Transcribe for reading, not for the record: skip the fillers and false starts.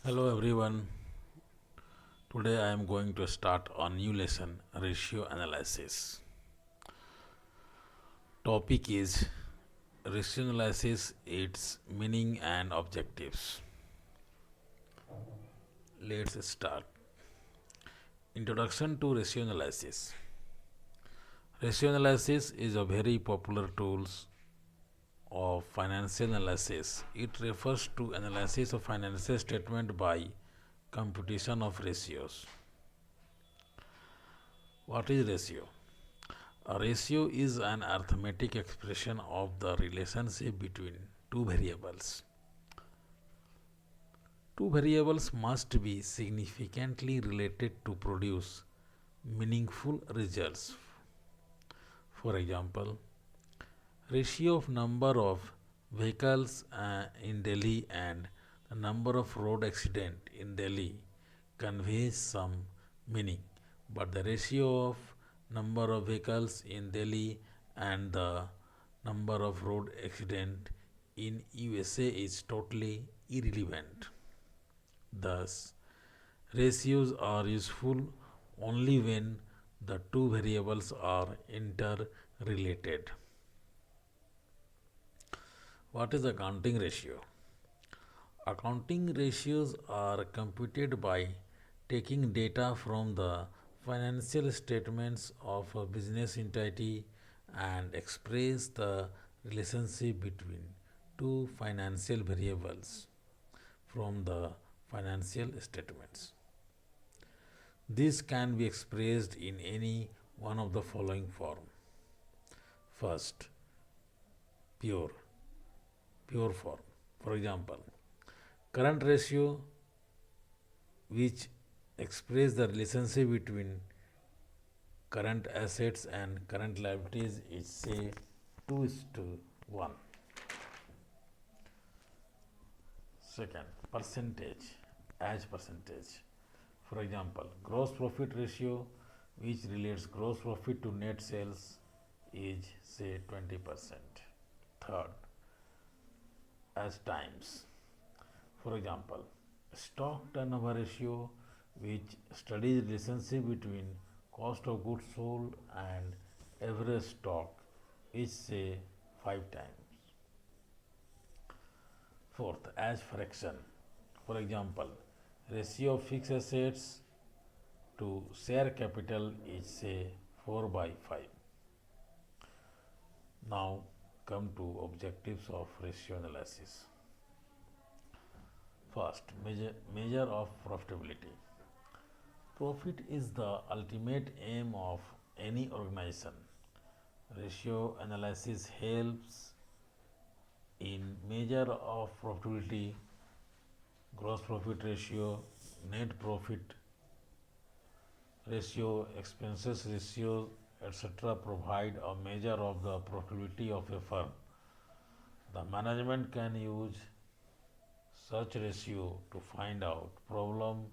Hello everyone. Today I am going to start a new lesson ratio analysis. Topic is ratio analysis, its meaning and objectives. Let's start. Introduction to ratio analysis. Ratio analysis is a very popular tool of financial analysis. It refers to analysis of financial statement by computation of ratios. What is ratio? A ratio is an arithmetic expression of the relationship between two variables. Two variables must be significantly related to produce meaningful results. For example, ratio of number of vehicles in Delhi and the number of road accident in Delhi conveys some meaning, but the ratio of number of vehicles in Delhi and the number of road accident in USA is totally irrelevant. Thus, ratios are useful only when the two variables are interrelated. What is accounting ratio? Accounting ratios are computed by taking data from the financial statements of a business entity and express the relationship between two financial variables from the financial statements. This can be expressed in any one of the following form. First, pure, pure form. For example, current ratio which express the relationship between current assets and current liabilities is say 2 is to 1. Second, percentage as percentage. For example, gross profit ratio which relates gross profit to net sales is say 20%. Third, as times. For example, stock turnover ratio which studies relationship between cost of goods sold and average stock is say 5 times. Fourth, as fraction. For example, ratio of fixed assets to share capital is say 4 by 5. Now come to objectives of ratio analysis. First, measure of profitability. Profit is the ultimate aim of any organization. Ratio analysis helps in measure of profitability, gross profit ratio, net profit ratio, expenses ratio, etc. provide a measure of the profitability of a firm. The management can use such ratio to find out problem